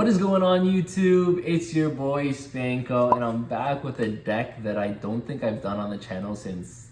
What is going on YouTube? It's your boy Spanko and I'm back with a deck that I don't think I've done on the channel since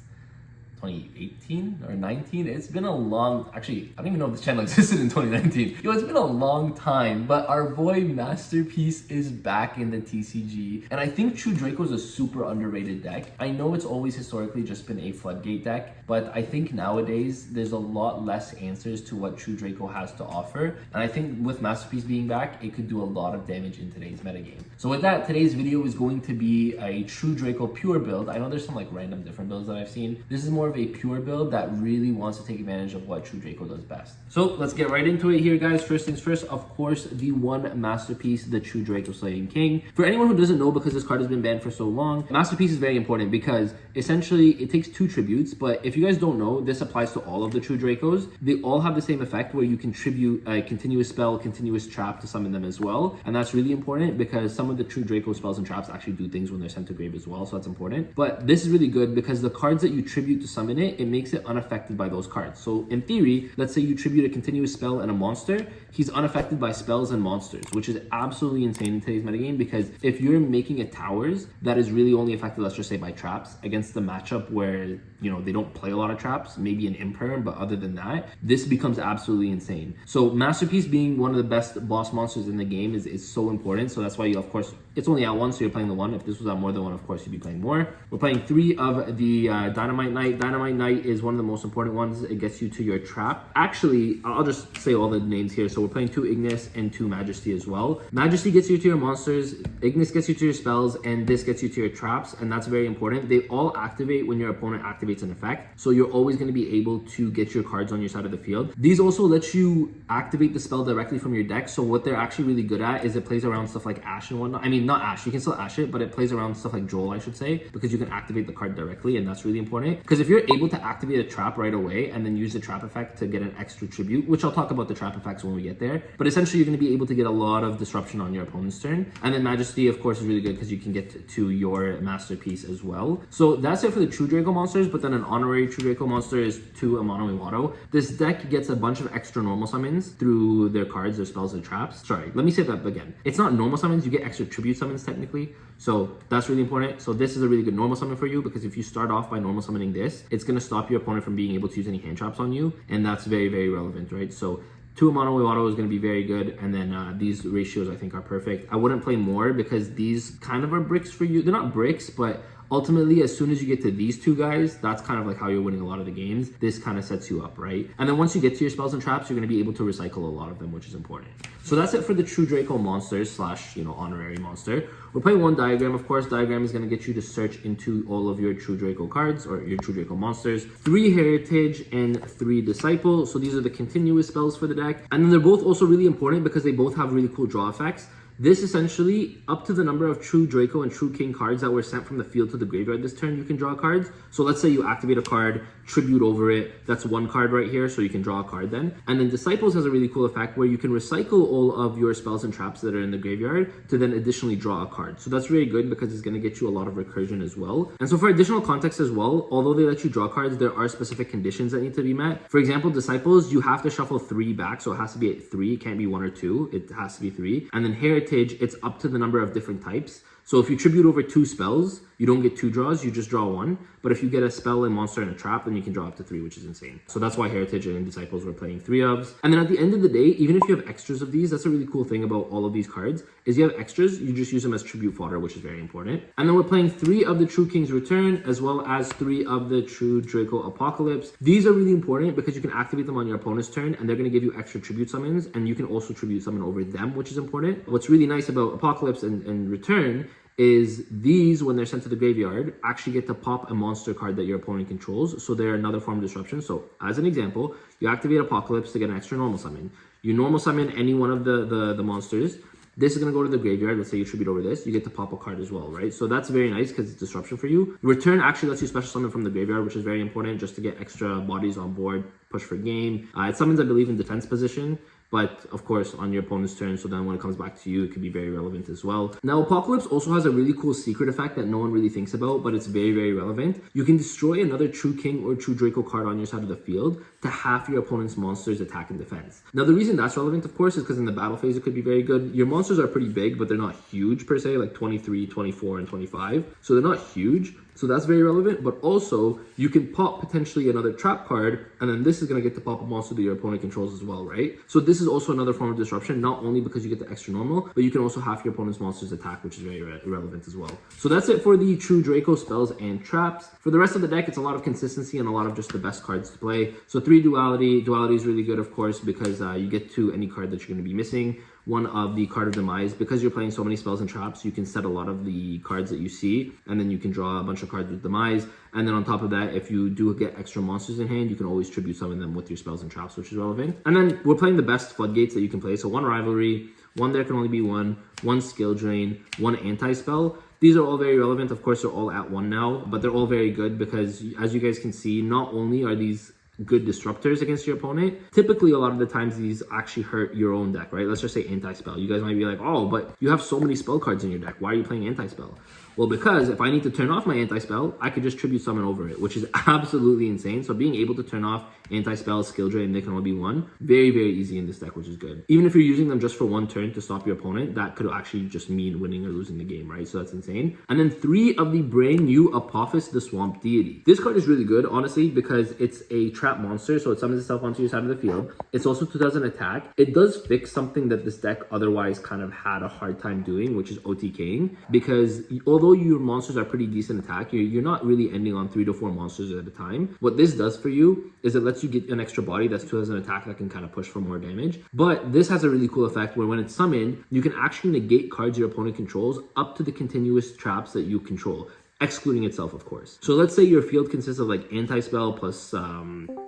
2018 or 19. It's been a long, actually, I don't even know if this channel existed in 2019. Yo, it's been a long time, but our boy Masterpiece is back in the TCG. And I think True Draco is a super underrated deck. I know it's always historically just been a floodgate deck, but I think nowadays there's a lot less answers to what True Draco has to offer. And I think with Masterpiece being back, it could do a lot of damage in today's metagame. So with that, today's video is going to be a True Draco pure build. I know there's some like random different builds that I've seen. This is more of a pure build that really wants to take advantage of what True Draco does best. So let's get right into it here, guys. First things first, of course, the one Masterpiece, the True Draco Slaying King. For anyone who doesn't know, because this card has been banned for so long, Masterpiece is very important because essentially it takes two tributes, but if you guys don't know, this applies to all of the True Dracos. They all have the same effect where you can tribute a continuous spell, continuous trap to summon them as well. And that's really important because some of the True Draco spells and traps actually do things when they're sent to grave as well, so that's important. But this is really good because the cards that you tribute to summon it makes it unaffected by those cards. So in theory, let's say you tribute a continuous spell and a monster, he's unaffected by spells and monsters, which is absolutely insane in today's metagame because if you're making a towers that is really only affected, let's just say, by traps against the matchup where, you know, they don't play a lot of traps, maybe an imperm, but other than that, this becomes absolutely insane. So Masterpiece being one of the best boss monsters in the game is so important. So that's why you, of course, it's only at one, so you're playing the one. If this was at more than one, of course, you'd be playing more. We're playing 3 of the Dynamite Knight. Dynamite Knight is one of the most important ones. It gets you to your trap. Actually, I'll just say all the names here. So we're playing 2 Ignis and 2 Majesty as well. Majesty gets you to your monsters, Ignis gets you to your spells, and this gets you to your traps, and that's very important. They all activate when your opponent activates an effect, so you're always going to be able to get your cards on your side of the field. These also let you activate the spell directly from your deck, so what they're actually really good at is it plays around stuff like Ash and whatnot. I mean, not Ash, you can still Ash it, but it plays around stuff like Joel, I should say, because you can activate the card directly, and that's really important. Because if you're able to activate a trap right away and then use the trap effect to get an extra tribute, which I'll talk about the trap effects when we get there, but essentially you're going to be able to get a lot of disruption on your opponent's turn. And then Majesty, of course, is really good because you can get to your Masterpiece as well. So that's it for the True Draco monsters, but then an honorary True Draco monster is 2 Amano Iwado. This deck gets a bunch of extra normal summons through their cards, their spells, and traps. Sorry, let me say that again. It's not normal summons, you get extra tribute summons technically. So that's really important. So this is a really good normal summon for you because if you start off by normal summoning this, it's going to stop your opponent from being able to use any hand traps on you. And that's very, very relevant, right? So 2 Amano Iwado is going to be very good, and then these ratios I think are perfect. I wouldn't play more because these kind of are bricks for you. They're not bricks, but ultimately, as soon as you get to these 2 guys, that's kind of like how you're winning a lot of the games. This kind of sets you up, right? And then once you get to your spells and traps, you're going to be able to recycle a lot of them, which is important. So that's it for the True Draco monsters slash, you know, honorary monster. We're playing 1 Diagram, of course. Diagram is going to get you to search into all of your True Draco cards or your True Draco monsters. 3 Heritage and 3 Disciple. So these are the continuous spells for the deck. And then they're both also really important because they both have really cool draw effects. This essentially, up to the number of True Draco and True King cards that were sent from the field to the graveyard this turn, you can draw cards. So let's say you activate a card, tribute over it, that's 1 card right here, so you can draw a card then. And then Disciples has a really cool effect where you can recycle all of your spells and traps that are in the graveyard to then additionally draw a card. So that's really good because it's going to get you a lot of recursion as well. And so for additional context as well, although they let you draw cards, there are specific conditions that need to be met. For example, Disciples, you have to shuffle 3 back, so it has to be at 3, it can't be 1 or 2, it has to be 3. And then Heritage, it's up to the number of different types. So if you tribute over 2 spells, you don't get 2 draws, you just draw 1. But if you get a spell, a monster, and a trap, then you can draw up to 3, which is insane. So that's why Heritage and Disciples were playing 3 ofs. And then at the end of the day, even if you have extras of these, that's a really cool thing about all of these cards, is you have extras, you just use them as tribute fodder, which is very important. And then we're playing 3 of the True King's Return, as well as 3 of the True Draco Apocalypse. These are really important because you can activate them on your opponent's turn, and they're going to give you extra tribute summons, and you can also tribute summon over them, which is important. What's really nice about Apocalypse and Return is these, when they're sent to the graveyard, actually get to pop a monster card that your opponent controls. So they're another form of disruption. So as an example, you activate Apocalypse to get an extra normal summon. You normal summon any one of the monsters. This is going to go to the graveyard. Let's say you tribute over this. You get to pop a card as well, right? So that's very nice because it's disruption for you. Return actually lets you special summon from the graveyard, which is very important just to get extra bodies on board, push for game. It summons, I believe, in defense position. but of course on your opponent's turn, so then when it comes back to you, it could be very relevant as well. Now, Apocalypse also has a really cool secret effect that no one really thinks about, but it's very, very relevant. You can destroy another True King or True Draco card on your side of the field to half your opponent's monster's attack and defense. Now, the reason that's relevant, of course, is because in the battle phase, it could be very good. Your monsters are pretty big, but they're not huge per se, like 23, 24, and 25. So they're not huge. So that's very relevant, but also you can pop potentially another trap card, and then this is going to get to pop a monster that your opponent controls as well, right? So this is also another form of disruption, not only because you get the extra normal, but you can also half your opponent's monster's attack, which is very relevant as well. So that's it for the True Draco spells and traps. For the rest of the deck, it's a lot of consistency and a lot of just the best cards to play. So 3 Duality. Duality is really good, of course, because you get to any card that you're going to be missing. One of the Card of Demise, because you're playing so many spells and traps, you can set a lot of the cards that you see, and then you can draw a bunch of cards with Demise. And then on top of that, if you do get extra monsters in hand, you can always tribute summon them with your spells and traps, which is relevant. And then we're playing the best floodgates that you can play. So 1 Rivalry, 1 There Can Only Be 1, 1 Skill Drain, 1 Anti-Spell. These are all very relevant. Of course, they're all at 1 now, but they're all very good because, as you guys can see, not only are these good disruptors against your opponent, typically a lot of the times these actually hurt your own deck, right? Let's just say anti-spell. You guys might be like, oh, but you have so many spell cards in your deck. Why are you playing anti-spell? Well, because if I need to turn off my anti-spell, I could just tribute summon over it, which is absolutely insane. So being able to turn off anti-spell, skill drain, they can all be 1. Very, very easy in this deck, which is good. Even if you're using them just for 1 turn to stop your opponent, that could actually just mean winning or losing the game, right? So that's insane. And then 3 of the brand new Apophis, the Swamp Deity. This card is really good, honestly, because it's a trap monster, so it summons itself onto your side of the field. It's also 2000 attack. It does fix something that this deck otherwise kind of had a hard time doing, which is OTKing, because although your monsters are pretty decent attack, you're not really ending on 3 to 4 monsters at a time. What this does for you is it lets you get an extra body that's 2000 attack that can kind of push for more damage. But this has a really cool effect where when it's summoned, you can actually negate cards your opponent controls up to the continuous traps that you control, excluding itself, of course. So let's say your field consists of like anti-spell plus,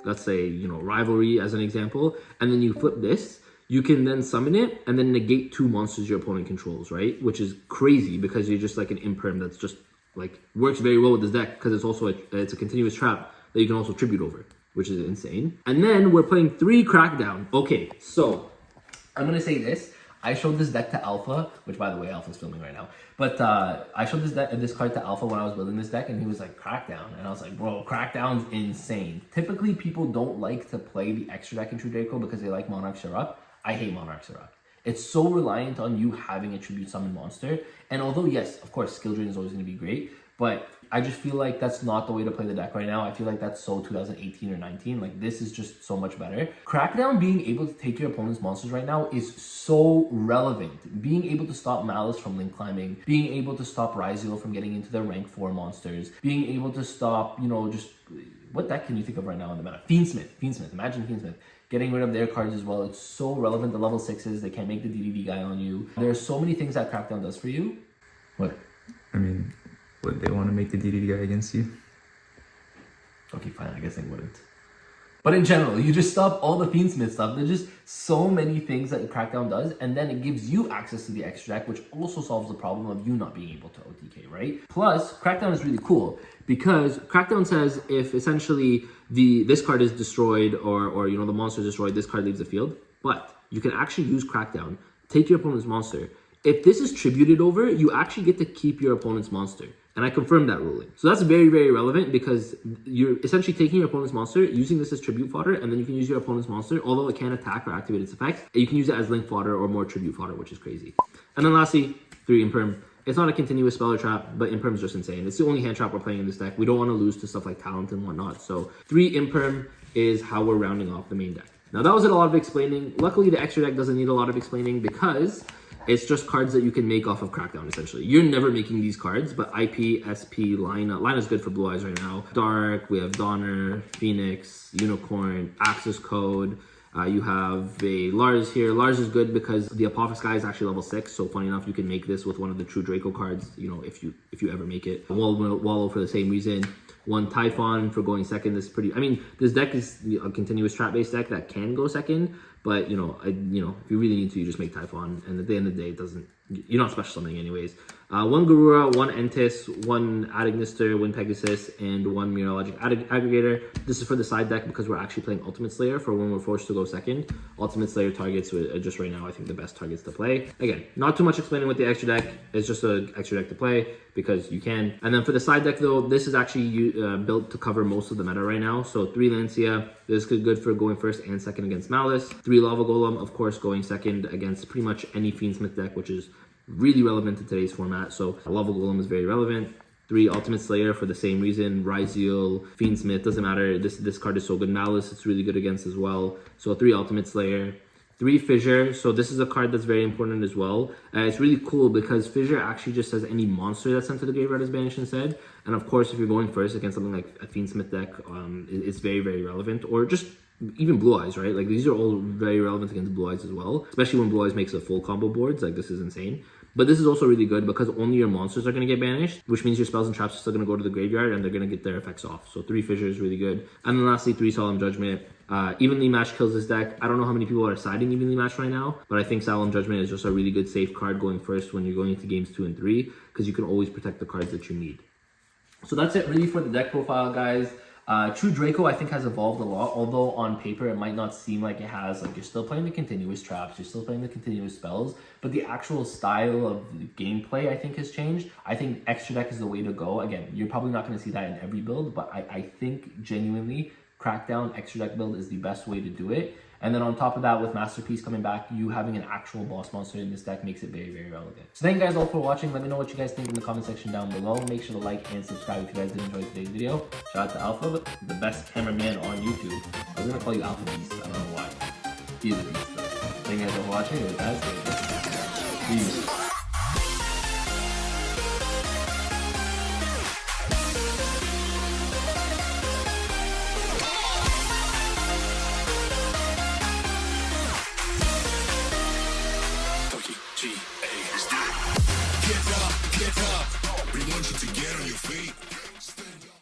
let's say, Rivalry as an example, and then you flip this. You can then summon it and then negate 2 monsters your opponent controls, right? Which is crazy because you're just like an imperm that's just like works very well with this deck because it's also it's a continuous trap that you can also tribute over, which is insane. And then we're playing 3 Crackdown. Okay, so I'm gonna say this. I showed this deck to Alpha, which by the way, Alpha's filming right now. But I showed this card to Alpha when I was building this deck, and he was like, Crackdown. And I was like, bro, Crackdown's insane. Typically, people don't like to play the extra deck in True Draco because they like Monarch's Erupt. I hate Monarch's Erupt. It's so reliant on you having a tribute summon monster. And although, yes, of course, skill drain is always going to be great, but I just feel like that's not the way to play the deck right now. I feel like that's so 2018 or 19. Like, this is just so much better. Crackdown being able to take your opponent's monsters right now is so relevant. Being able to stop Malice from link climbing, being able to stop Ryzeo from getting into the rank 4 monsters, being able to stop, just... What deck can you think of right now in the meta? Fiendsmith. Imagine Fiendsmith. Getting rid of their cards as well. It's so relevant. The level 6s, they can't make the DDD guy on you. There are so many things that Crackdown does for you. What? I mean, would they want to make the DDD guy against you? Okay, fine. I guess they wouldn't. But in general, you just stop all the Fiendsmith stuff. There's just so many things that Crackdown does, and then it gives you access to the extra deck, which also solves the problem of you not being able to OTK, right? Plus, Crackdown is really cool because Crackdown says if essentially this card is destroyed or the monster is destroyed, this card leaves the field. But you can actually use Crackdown, take your opponent's monster. If this is tributed over, you actually get to keep your opponent's monster. And I confirmed that ruling. So that's very, very relevant because you're essentially taking your opponent's monster, using this as tribute fodder, and then you can use your opponent's monster, although it can't attack or activate its effects, you can use it as link fodder or more tribute fodder, which is crazy. And then lastly, 3 Imperm. It's not a continuous spell or trap, but Imperm is just insane. It's the only hand trap we're playing in this deck. We don't want to lose to stuff like Talent and whatnot. So 3 Imperm is how we're rounding off the main deck. Now that was a lot of explaining. Luckily, the extra deck doesn't need a lot of explaining because it's just cards that you can make off of Crackdown, essentially. You're never making these cards, but IP, SP, Lina. Lina's good for Blue Eyes right now. Dark, we have Donner, Phoenix, Unicorn, Access Code. You have a Lars here. Lars is good because the Apophis guy is actually level 6, so funny enough, you can make this with one of the True Draco cards, if you ever make it. Wallow for the same reason. one Typhon for going second. This is pretty. I mean, this deck is a continuous trap-based deck that can go second, but if you really need to, you just make Typhon. And at the end of the day, it doesn't. You're not special something anyways. One Garura, one Entis, one Adignister, one Pegasus, and one Mirologic Aggregator. This is for the side deck because we're actually playing Ultimate Slayer for when we're forced to go second. Ultimate Slayer targets are just right now, I think, the best targets to play. Again, not too much explaining with the extra deck. It's just an extra deck to play because you can. And then for the side deck though, this is actually built to cover most of the meta right now. So 3 Lancia, this is good for going first and second against Malice. 3 Lava Golem, of course, going second against pretty much any Fiendsmith deck, which is really relevant to today's format. So Lava Golem is very relevant. 3 Ultimate Slayer for the same reason. Ryzeal, Fiendsmith, doesn't matter. This card is so good. Malice, it's really good against as well. So 3 Ultimate Slayer. 3 Fissure. So this is a card that's very important as well. It's really cool because Fissure actually just says any monster that's sent to the graveyard is banished instead. And of course, if you're going first against something like a Fiendsmith deck, it's very, very relevant. Or just even Blue Eyes, right? Like these are all very relevant against Blue Eyes as well. Especially when Blue Eyes makes a full combo boards. Like this is insane. But this is also really good because only your monsters are going to get banished, which means your spells and traps are still going to go to the graveyard and they're going to get their effects off. So 3 Fissure is really good. And then lastly, 3 Solemn Judgment. Evenly Matched kills this deck. I don't know how many people are siding Evenly Matched right now, but I think Solemn Judgment is just a really good safe card going first when you're going into games 2 and 3 because you can always protect the cards that you need. So that's it really for the deck profile, guys. True Draco, I think, has evolved a lot, although on paper it might not seem like it has. Like, you're still playing the continuous traps, you're still playing the continuous spells, but the actual style of the gameplay, I think, has changed. I think extra deck is the way to go. Again, you're probably not going to see that in every build, but I think genuinely Crackdown extra deck build is the best way to do it. And then on top of that, with Masterpiece coming back, you having an actual boss monster in this deck makes it very, very relevant. So thank you guys all for watching. Let me know what you guys think in the comment section down below. Make sure to like and subscribe if you guys did enjoy today's video. Shout out to Alpha, the best cameraman on YouTube. I was going to call you Alpha Beast. I don't know why. He's a beast though. Thank you guys all for watching. And with that, peace.